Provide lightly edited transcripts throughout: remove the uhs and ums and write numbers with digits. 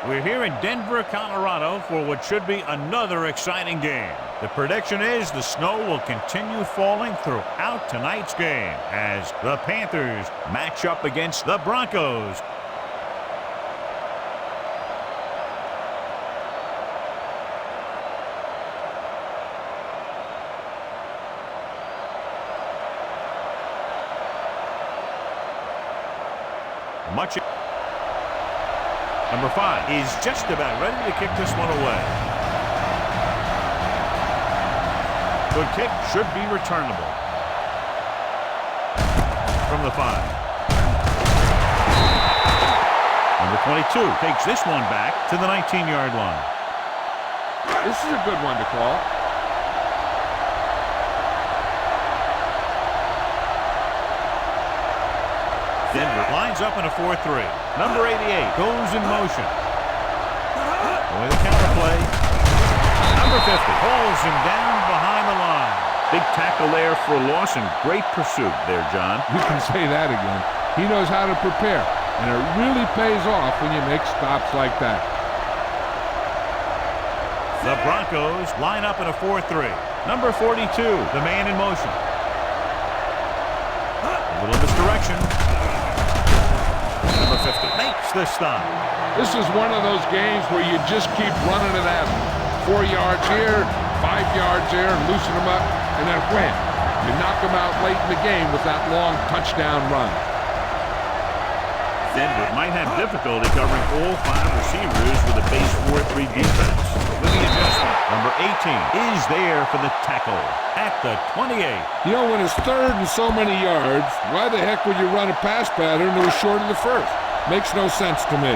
We're here in Denver, Colorado for what should be another exciting game. The prediction is the snow will continue falling throughout tonight's game as the Panthers match up against the Broncos. Number 5 is just about ready to kick this one away. Good kick, should be returnable. From the 5. Number 22 takes this one back to the 19-yard line. This is a good one to call. Denver lines up in a 4-3. Number 88 goes in motion. With a counter play. Number 50 pulls him down behind the line. Big tackle there for a loss and great pursuit there, John. You can say that again. He knows how to prepare, and it really pays off when you make stops like that. The Broncos line up in a 4-3. Number 42, the man in motion. A little misdirection. Number 50 makes the stop. This is one of those games where you just keep running it at them. 4 yards here, 5 yards there, and loosen them up, and then wham. You knock them out late in the game with that long touchdown run. Denver might have difficulty covering all 5 receivers with a base 4-3 defense. With the adjustment, number 18 is there for the tackle at the 28. You know, when it's third and so many yards, why the heck would you run a pass pattern that was short of the first? Makes no sense to me.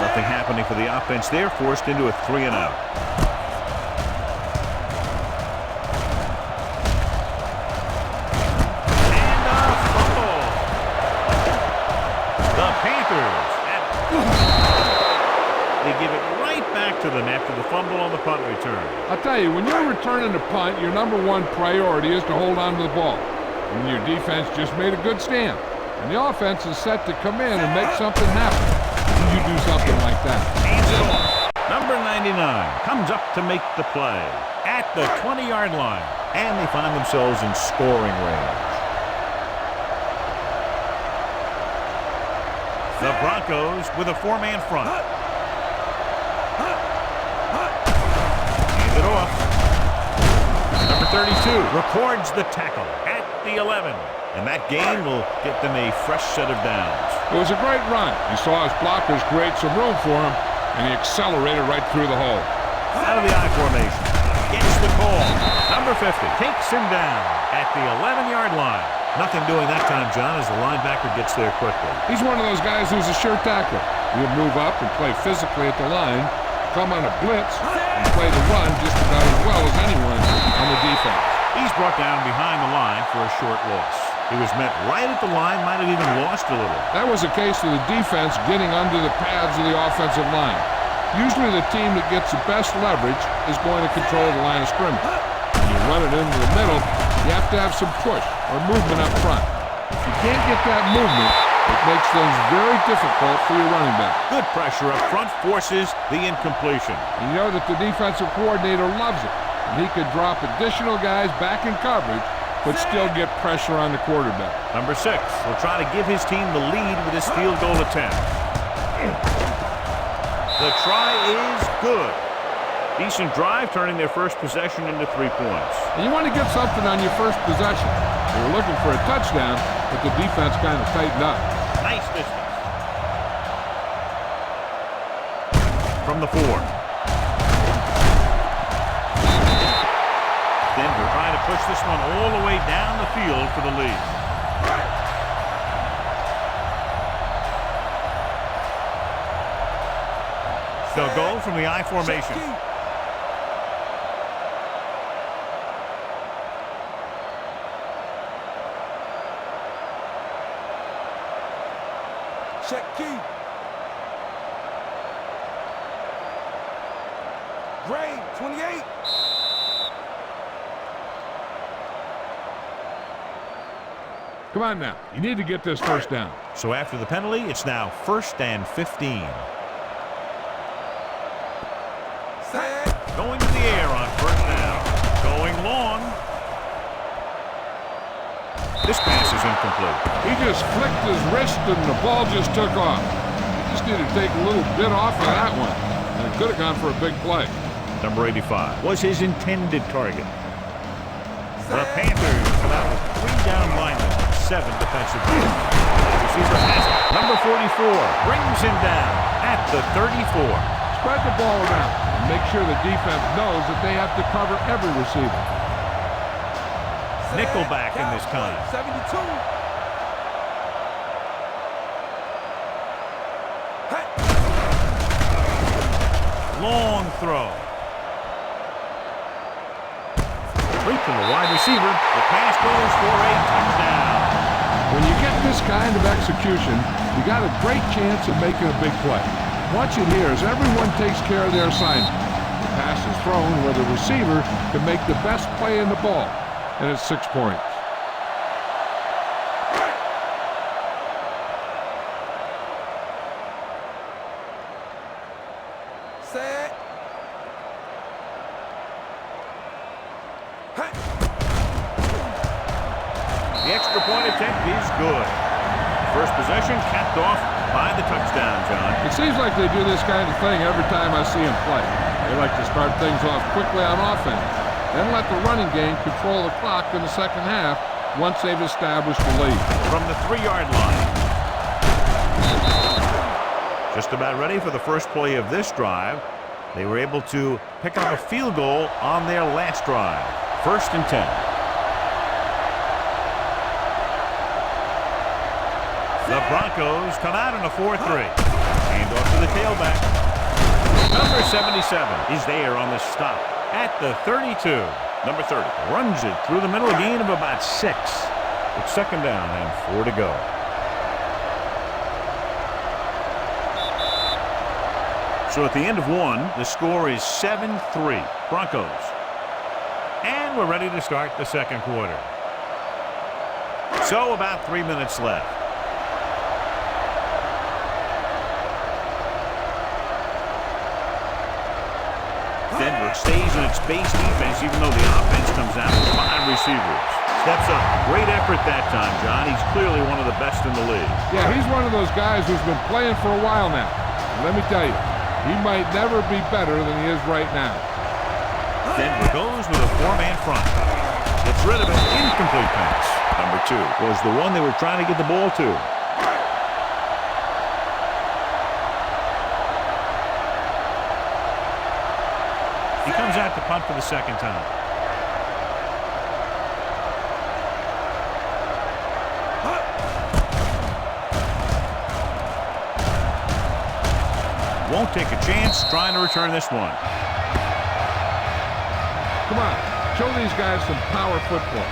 Nothing happening for the offense there, forced into a 3-and-out. And a fumble. The Panthers. They give it right back to them after the fumble on the punt return. I'll tell you, when you're returning a punt, your number one priority is to hold on to the ball. And your defense just made a good stand. And the offense is set to come in and make something happen. You do something like that. Hands it off. Number 99 comes up to make the play at the 20-yard line. And they find themselves in scoring range. The Broncos with a 4-man front. Hands it off. Number 32 records the tackle at the 11. And that gain will get them a fresh set of downs. It was a great run. He saw his blockers create some room for him, and he accelerated right through the hole. Out of the I formation. Gets the call. Number 50 takes him down at the 11-yard line. Nothing doing that time, John, as the linebacker gets there quickly. He's one of those guys who's a sure tackler. He'll move up and play physically at the line, come on a blitz, and play the run just about as well as anyone on the defense. He's brought down behind the line for a short loss. He was met right at the line, might have even lost a little. That was a case of the defense getting under the pads of the offensive line. Usually the team that gets the best leverage is going to control the line of scrimmage. When you run it into the middle, you have to have some push or movement up front. If you can't get that movement, it makes things very difficult for your running back. Good pressure up front forces the incompletion. You know that the defensive coordinator loves it. And he could drop additional guys back in coverage but still get pressure on the quarterback. Number 6 will try to give his team the lead with his field goal attempt. The try is good. Decent drive, turning their first possession into 3 points. And you want to get something on your first possession. They were looking for a touchdown, but the defense kind of tightened up. Nice distance. From the 4. Denver trying to push this one all the way down the field for the lead. They'll go from the I formation. Check key. Grade 28. Come on now. You need to get this first down. So after the penalty, it's now 1st and 15. Set. Going to the air on 1st down. Going long. This pass is incomplete. He just flicked his wrist and the ball just took off. He just needed to take a little bit off of that one. And it could have gone for a big play. Number 85 was his intended target. The Panthers come out with 3 down linemen, 7 defensive players. Receiver has it. Number 44 brings him down at the 34. Spread the ball around and make sure the defense knows that they have to cover every receiver. Nickelback in this time. 72. Hey. Long throw. Complete to the wide receiver. The pass goes for a touchdown. When you get this kind of execution, you got a great chance of making a big play. Watch it here as everyone takes care of their assignment. The pass is thrown where the receiver can make the best play in the ball, and it's 6 points. Set. Hey. The extra point attempt is good. First possession capped off by the touchdown, John. It seems like they do this kind of thing every time I see them play. They like to start things off quickly on offense, then let the running game control the clock in the second half once they've established the lead. From the 3-yard line. Just about ready for the first play of this drive. They were able to pick up a field goal on their last drive. 1st and 10. The Broncos come out in a 4-3. Hand off to the tailback. Number 77 is there on the stop at the 32. Number 30 runs it through the middle, a gain of about 6. It's 2nd down and 4 to go. So at the end of 1, the score is 7-3 Broncos. And we're ready to start the second quarter. So about 3 minutes left. Denver stays in its base defense even though the offense comes out with 5 receivers. Steps up. Great effort that time, John. He's clearly one of the best in the league. Yeah, he's one of those guys who's been playing for a while now. And let me tell you, he might never be better than he is right now. Denver goes with a 4-man front. Gets rid of an incomplete pass. Number 2 was the one they were trying to get the ball to. He comes out to punt for the second time. Won't take a chance trying to return this one. Come on, show these guys some power football.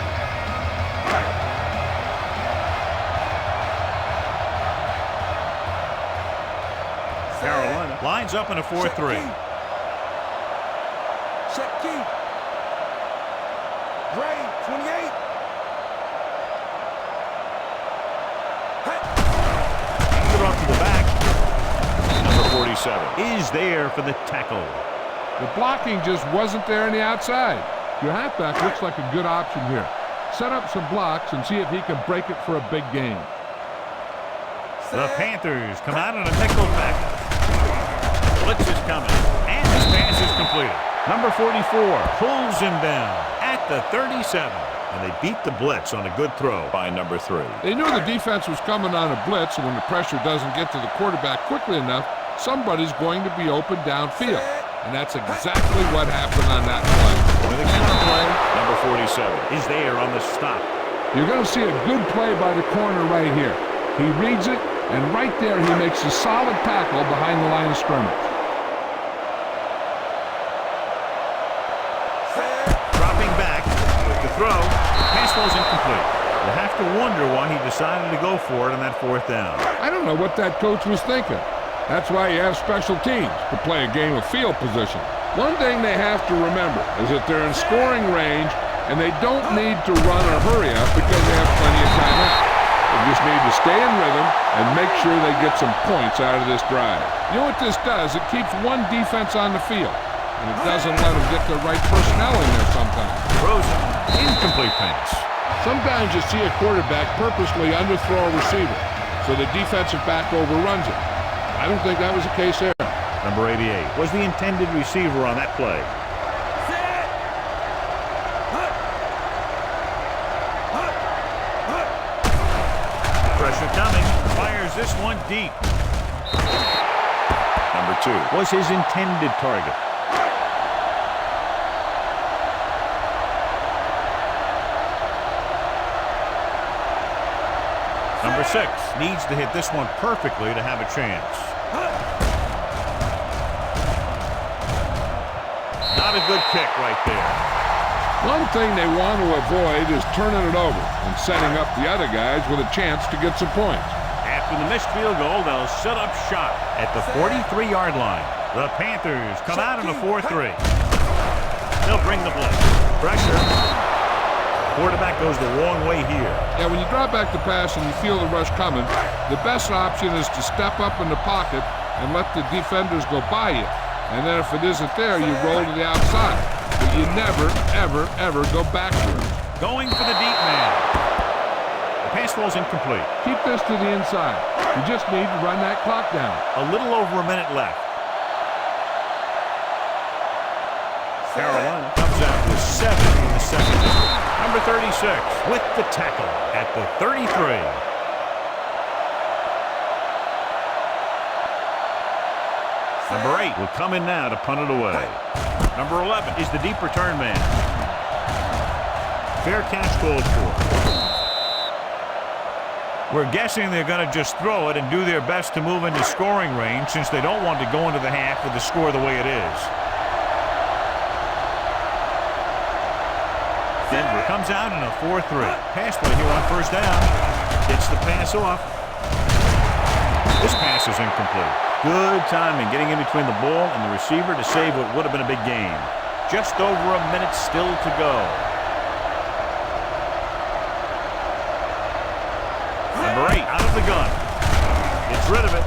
Carolina lines up in a 4-3. Check key. Gray, 28. Hey. Hand it off to the back. Number 47 is there for the tackle. The blocking just wasn't there on the outside. Your halfback looks like a good option here. Set up some blocks and see if he can break it for a big game. The Panthers come out in a nickel package. Blitz is coming, and this pass is completed. Number 44 pulls him down at the 37, and they beat the blitz on a good throw by number 3. They knew the defense was coming on a blitz, and when the pressure doesn't get to the quarterback quickly enough, somebody's going to be open downfield. And that's exactly what happened on that play. With a counter play, number 47 is there on the stop. You're going to see a good play by the corner right here. He reads it, and right there he makes a solid tackle behind the line of scrimmage. Dropping back with the throw. The pass was incomplete. You have to wonder why he decided to go for it on that 4th down. I don't know what that coach was thinking. That's why you have special teams to play a game of field position. One thing they have to remember is that they're in scoring range and they don't need to run or hurry up because they have plenty of time out. just need to stay in rhythm and make sure they get some points out of this drive. You know what this does? It keeps one defense on the field, and it doesn't let them get the right personnel in there sometimes. Throws it. Incomplete pass. Sometimes you see a quarterback purposely underthrow a receiver, so the defensive back overruns it. I don't think that was the case there. Number 88 was the intended receiver on that play. Pressure coming. Fires this one deep. Number 2 was his intended target. Number 6 needs to hit this one perfectly to have a chance. Not a good kick right there. One thing they want to avoid is turning it over and setting up the other guys with a chance to get some points. After the missed field goal, they'll set up shop at the 43-yard line. The Panthers come out in a 4-3. They'll bring the blitz. Pressure. Quarterback goes the wrong way here. Yeah, when you drop back the pass and you feel the rush coming, the best option is to step up in the pocket and let the defenders go by you. And then if it isn't there, you roll to the outside. But you never, ever, ever go backwards. Going for the deep man. The pass ball's incomplete. Keep this to the inside. You just need to run that clock down. A little over a minute left. Carolina comes out with 7 in the second. Number 36 with the tackle at the 33. Number 8 will come in now to punt it away. Number 11 is the deep return man. Fair catch called for. We're guessing they're going to just throw it and do their best to move into scoring range since they don't want to go into the half with the score the way it is. Denver comes out in a 4-3. Pass play here on first down. Gets the pass off. This pass is incomplete. Good timing getting in between the ball and the receiver to save what would have been a big game. Just over a minute still to go. Number 8 out of the gun. Gets rid of it.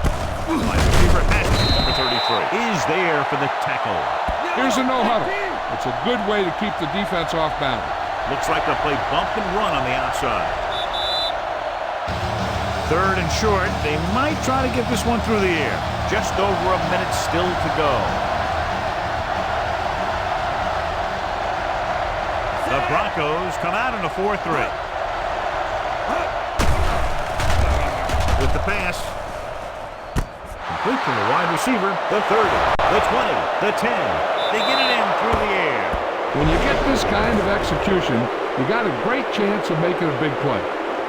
Wide receiver pass. Number 33 is there for the tackle. Here's a no-huddle. It's a good way to keep the defense off balance. Looks like they'll play bump and run on the outside. Third and short. They might try to get this one through the air. Just over a minute still to go. The Broncos come out in a 4-3. With the pass. Complete to the wide receiver. The 30, the 20, the 10. They get it in through the air. When you get this kind of execution, you got a great chance of making a big play.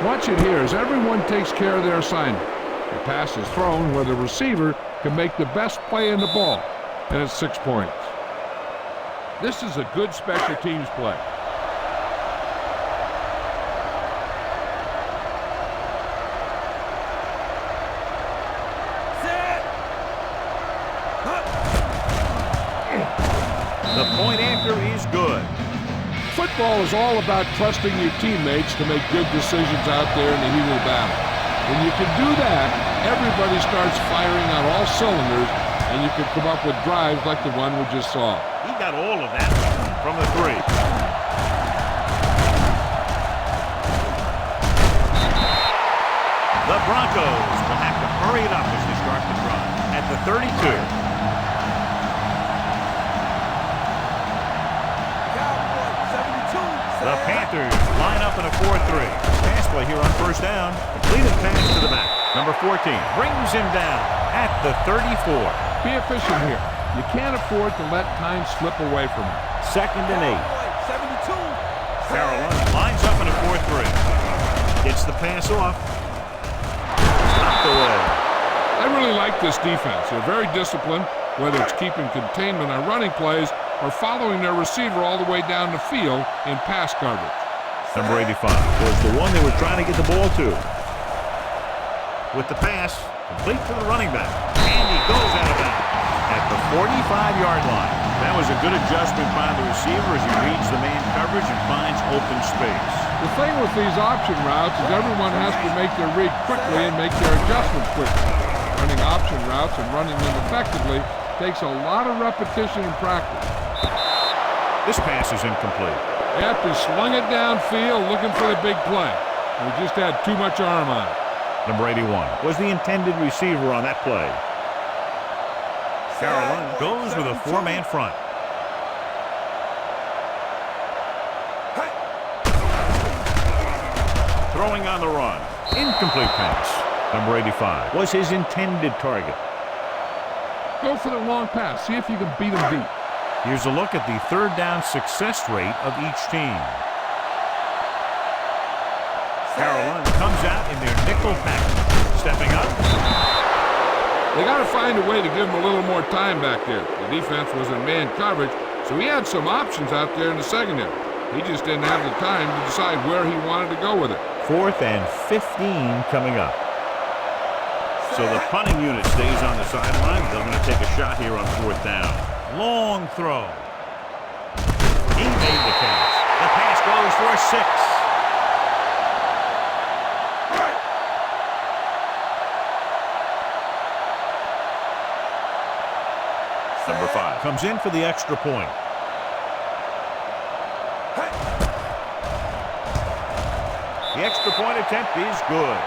Watch it here as everyone takes care of their assignment. The pass is thrown where the receiver can make the best play in the ball, and it's 6 points. This is a good special teams play. The point after is good. Football is all about trusting your teammates to make good decisions out there in the heat of the battle. When you can do that, everybody starts firing on all cylinders, and you can come up with drives like the one we just saw. He got all of that from the 3. The Broncos will have to hurry it up as they start the drive at the 32. The Panthers line up in a 4-3. Pass play here on first down. Completed pass to the back. Number 14 brings him down at the 34. Be efficient here. You can't afford to let time slip away from you. Second and 8. Carolina lines up in a 4-3. Gets the pass off. Knocked away. I really like this defense. They're very disciplined, whether it's keeping containment on running plays or following their receiver all the way down the field in pass coverage. Number 85 was the one they were trying to get the ball to. With the pass, complete to the running back. And he goes out of bounds at the 45-yard line. That was a good adjustment by the receiver as he reads the man coverage and finds open space. The thing with these option routes is everyone has to make their read quickly and make their adjustments quickly. Running option routes and running them effectively takes a lot of repetition and practice. This pass is incomplete. Yep, he slung it downfield looking for the big play. We just had too much arm on it. Number 81 was the intended receiver on that play. Carolina goes with a four-man front. Throwing on the run. Incomplete pass. Number 85 was his intended target. Go for the long pass. See if you can beat him deep. Here's a look at the third down success rate of each team. Carolina comes out in their nickel package. Stepping up. They got to find a way to give him a little more time back there. The defense was in man coverage, so he had some options out there in the secondary. He just didn't have the time to decide where he wanted to go with it. 4th and 15 coming up. So the punting unit stays on the sideline. They're going to take a shot here on 4th down. Long throw. He made the catch. The pass goes for a 6. Number 5 comes in for the extra point. The extra point attempt is good.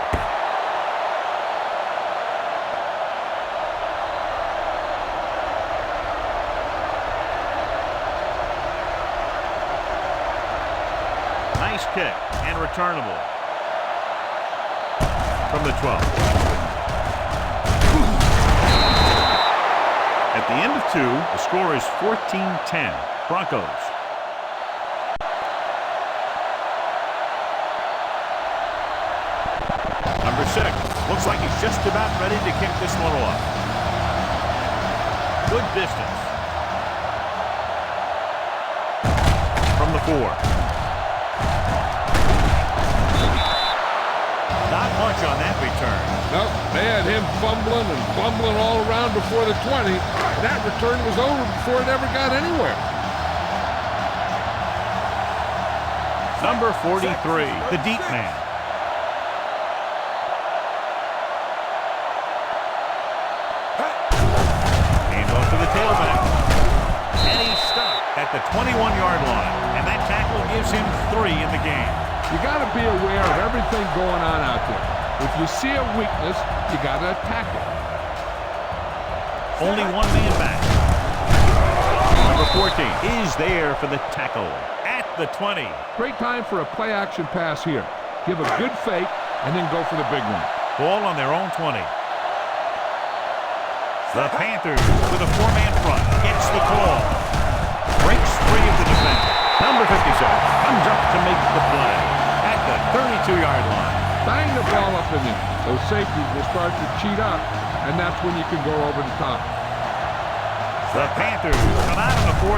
Nice kick and returnable. From the 12. At the end of 2, the score is 14-10. Broncos. Number 6 looks like he's just about ready to kick this one off. Good distance. From the 4. Not much on that return. Nope, they had him fumbling and bumbling all around before the 20. And that return was over before it ever got anywhere. Number 43, the deep man. Handoff to the tailback. And he's stopped at the 21-yard line. And that tackle gives him 3 in the game. You got to be aware of everything going on out there. If you see a weakness, you got to attack it. Only one man back. Number 14 is there for the tackle at the 20. Great time for a play-action pass here. Give a good fake and then go for the big one. Ball on their own 20. The Panthers with a four-man front gets the call. Breaks free of the defender. Number 57 comes up to make the play at the 32-yard line. Bang the ball up in there. Those safeties will start to cheat up, and that's when you can go over the top. The Panthers come out on a 4-3.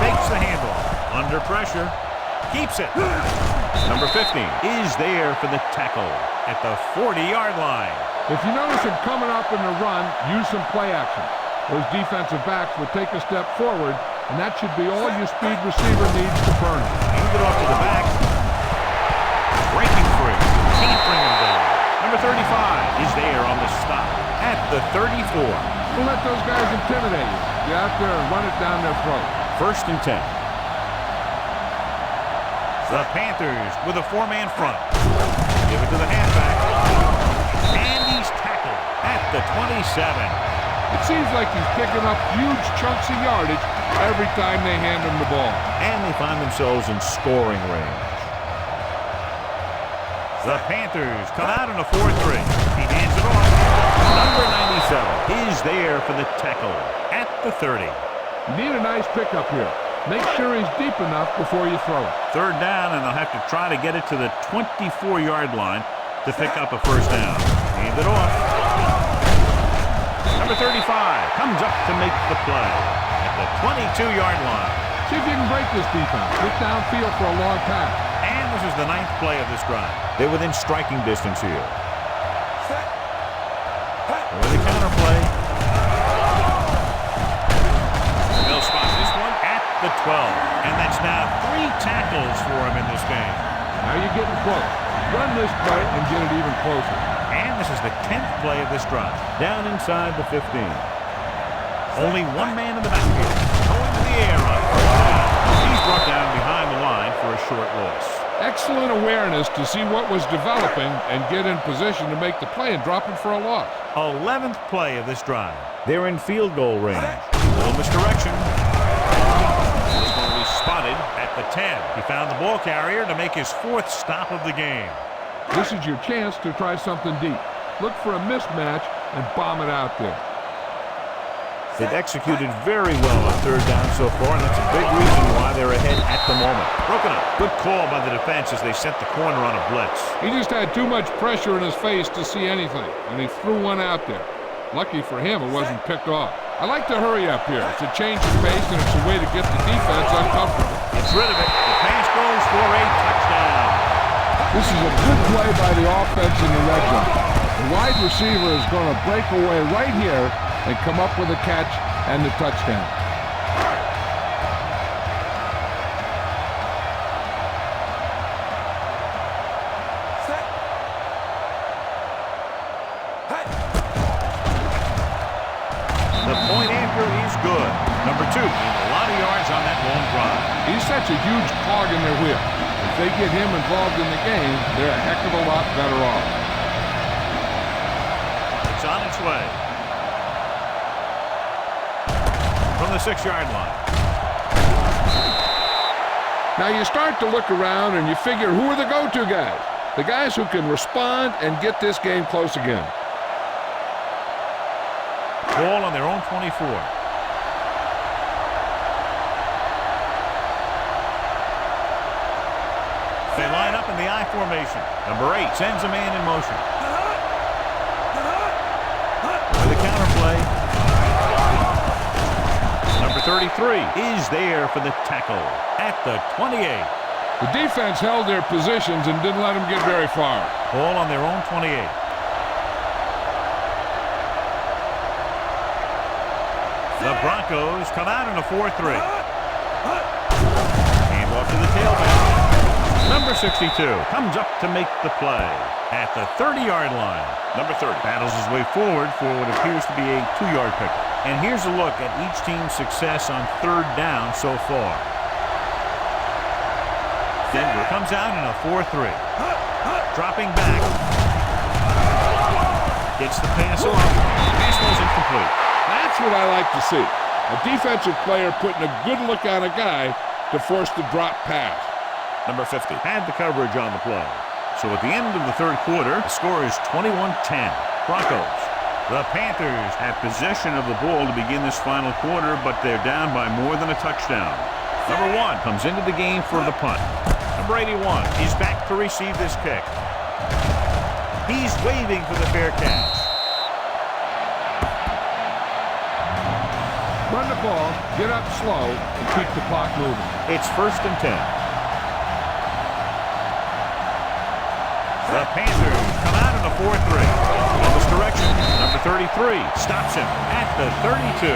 Takes the handle. Under pressure. Keeps it. Number 15 is there for the tackle at the 40-yard line. If you notice him coming up in the run, use some play action. Those defensive backs will take a step forward, and that should be all your speed receiver needs to burn him. Hand it off to the back. Breaking free. Can't bring him down. Number 35 is there on the stop at the 34. Don't let those guys intimidate you. Get out there and run it down their throat. 1st and 10. The Panthers with a four-man front. Give it to the halfback. And he's tackled at the 27. It seems like he's picking up huge chunks of yardage every time they hand him the ball. And they find themselves in scoring range. The Panthers come out in a 4-3. He hands it off. Number 97 is there for the tackle at the 30. You need a nice pickup here. Make sure he's deep enough before you throw it. 3rd down, and they'll have to try to get it to the 24-yard line to pick up a 1st down. Hand it off. Number 35 comes up to make the play at the 22-yard line. See if you can break this defense. Get downfield for a long pass. And this is the 9th play of this drive. They're within striking distance here. With the counterplay. They'll spot this one at the 12. And that's now 3 tackles for him in this game. Now you're getting close. Run this play and get it even closer. And this is the 10th play of this drive. Down inside the 15. Only one man in the backfield. Going to the air on first down. He's brought down behind the line for a short loss. Excellent awareness to see what was developing and get in position to make the play and drop him for a loss. 11th play of this drive. They're in field goal range. Little misdirection. This one will be spotted at the 10. He found the ball carrier to make his 4th stop of the game. This is your chance to try something deep. Look for a mismatch and bomb it out there. They've executed very well on third down so far, and that's a big reason why they're ahead at the moment. Broken up. Good call by the defense as they set the corner on a blitz. He just had too much pressure in his face to see anything, and he threw one out there. Lucky for him, it wasn't picked off. I like to hurry up here. It's a change of pace, and it's a way to get the defense uncomfortable. Gets rid of it. The pass goes for a touchdown. This is a good play by the offense in the red zone. The wide receiver is going to break away right here and come up with a catch and the touchdown. Set. Hey. The point after is good. Number 2, a lot of yards on that long drive. He's such a huge cog in their wheel. If they get him involved in the game, they're a heck of a lot better off. It's on its way. From the 6-yard line. Now you start to look around and you figure, who are the go-to guys? The guys who can respond and get this game close again. Ball on their own 24. They line up in the I formation. Number 8 sends a man in motion. With a counter play. Number 33 is there for the tackle at the 28. The defense held their positions and didn't let them get very far. Ball on their own 28. The Broncos come out in a 4-3. Hand off to the tailback. Number 62 comes up to make the play at the 30-yard line. Number 30 battles his way forward for what appears to be a 2-yard pickup. And here's a look at each team's success on third down so far. Denver comes out in a 4-3. Dropping back. Gets the pass off. Pass was incomplete. That's what I like to see. A defensive player putting a good look on a guy to force the drop pass. Number 50 had the coverage on the play. So at the end of the third quarter, the score is 21-10. Broncos. The Panthers have possession of the ball to begin this final quarter, but they're down by more than a touchdown. Number 1 comes into the game for the punt. Number 81 is back to receive this kick. He's waving for the fair catch. Run the ball, get up slow, and keep the clock moving. It's 1st and 10. The Panthers come out in a 4-3. In this direction, number 33 stops him at the 32.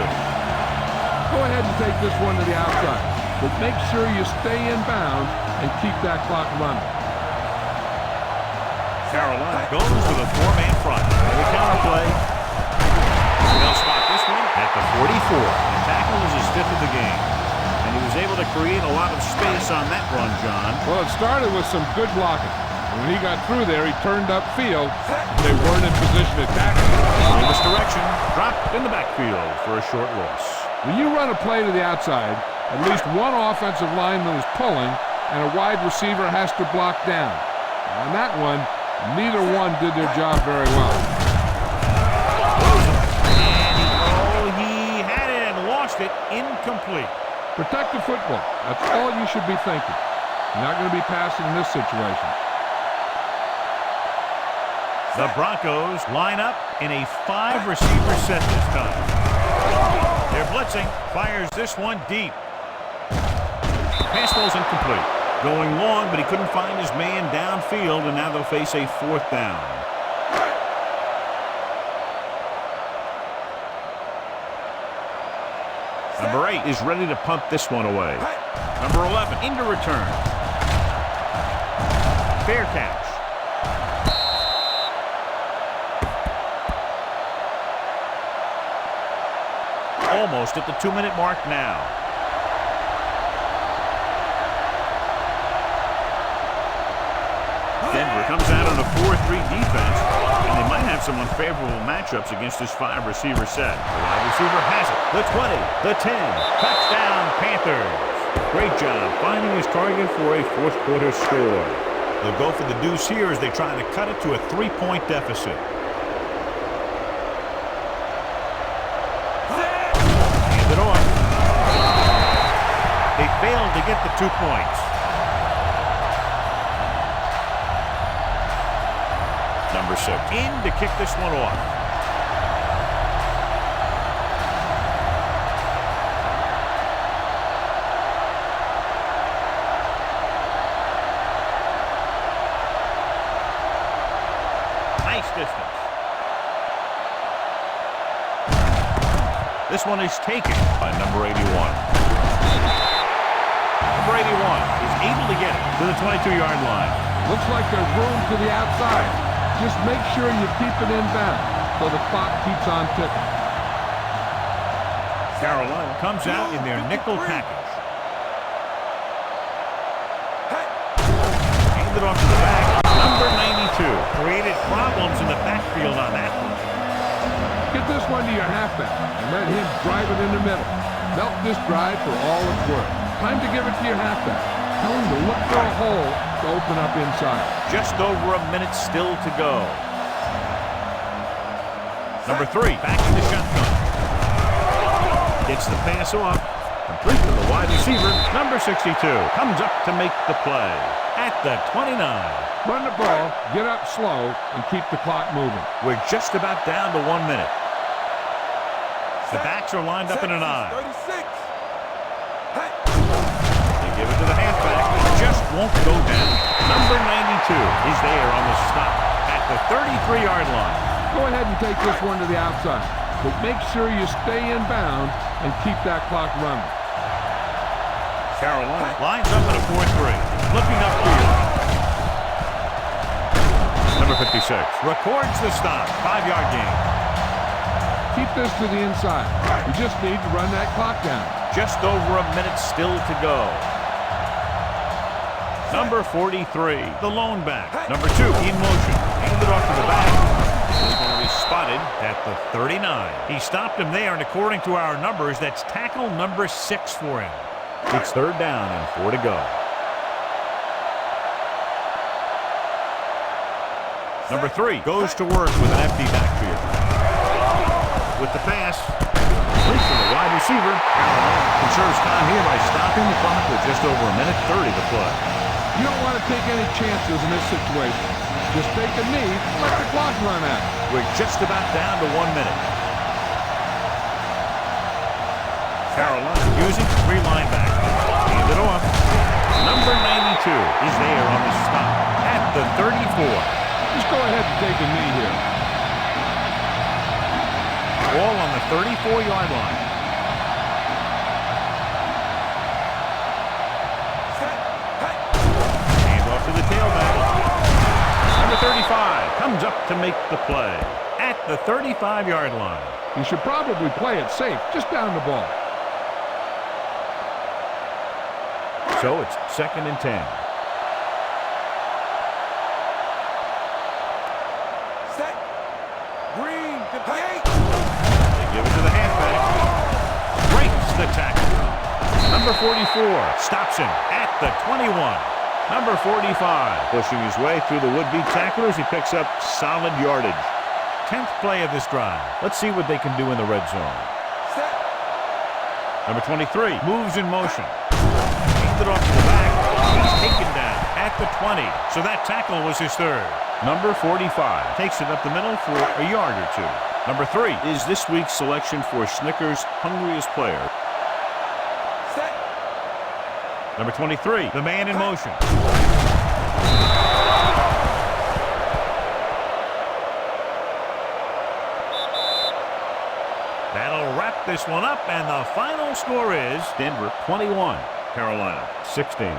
Go ahead and take this one to the outside, but make sure you stay in bounds and keep that clock running. Carolina goes with a 4-man front. The counter play. They'll spot this one at the 44. The tackle was his 5th of the game. And he was able to create a lot of space on that run, John. Well, it started with some good blocking. When he got through there, he turned upfield. They weren't in position to tackle. In this direction, dropped in the backfield for a short loss. When you run a play to the outside, at least one offensive lineman is pulling, and a wide receiver has to block down. On that one, neither one did their job very well. And he had it and lost it. Incomplete. Protect the football. That's all you should be thinking. You're not going to be passing in this situation. The Broncos line up in a 5-receiver set this time. They're blitzing. Fires this one deep. Pass ball's incomplete. Going long, but he couldn't find his man downfield, and now they'll face a 4th down. Number 8 is ready to punt this one away. Number 11 into return. Fair catch. Almost at the 2-minute mark now. Denver comes out on a 4-3 defense, and they might have some unfavorable matchups against this 5-receiver set. The wide receiver has it. The 20, the 10. Touchdown, Panthers. Great job finding his target for a fourth-quarter score. They'll go for the deuce here as they try to cut it to a 3-point deficit. Hand it off. They failed to get the 2 points. Number 6 in to kick this one off. Nice distance. This one is taken by number 81. Number 81 is able to get it to the 22-yard line. Looks like there's room to the outside. Just make sure you keep it inbound so the clock keeps on ticking. Carolina comes out in their nickel package. Handed off to the back. Number 92 created problems in the backfield on that one. Get this one to your halfback and let him drive it in the middle. Milk this drive for all it's worth. Time to give it to your halfback. Tell him to look for a hole to open up inside. Just over a minute still to go. Number 3 back in the shotgun. Gets the pass off. Complete to the wide receiver. Number 62 comes up to make the play at the 29. Run the ball, get up slow, and keep the clock moving. We're just about down to 1 minute. The backs are lined up in an I. 36. They give it to the halfback. It just won't go down. Number 92 is there on the stop at the 33-yard line. Go ahead and take this one to the outside, but make sure you stay inbound and keep that clock running. Carolina lines up in a 4-3. Looking upfield. Number 56 records the stop. 5-yard gain. Keep this to the inside. We just need to run that clock down. Just over a minute still to go. Number 43, the lone back. Number 2 in motion. Handed off to the back. He's going to be spotted at the 39. He stopped him there, and according to our numbers, that's tackle number 6 for him. It's 3rd down and 4 to go. Number 3 goes to work with an empty backfield. With the pass, complete to the wide receiver. Carolina conserves time here by stopping the clock with just over a minute 30 to play. You don't want to take any chances in this situation. Just take a knee and let the clock run out. We're just about down to 1 minute. Carolina using 3 linebackers. Hand it off. Number 92 is there on the stop at the 34. Just go ahead and take a knee here. Ball on the 34-yard line. Hand off to the tailback. Number 35 comes up to make the play at the 35-yard line. You should probably play it safe, just down the ball. So it's 2nd and 10. Set. Green. 58. They give it to the halfback. Breaks the tackle. Number 44 stops him at the 21. Number 45 pushing his way through the would-be tacklers. He picks up solid yardage. 10th play of this drive. Let's see what they can do in the red zone. Set. Number 23 moves in motion. Handed off to the back. He's taken down at the 20. So that tackle was his 3rd. Number 45 takes it up the middle for a yard or 2. Number 3 is this week's selection for Snickers' hungriest player. Set. Number 23, the man in motion. That'll wrap this one up, and the final score is Denver 21, Carolina 16.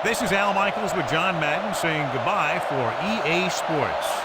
This is Al Michaels with John Madden saying goodbye for EA Sports.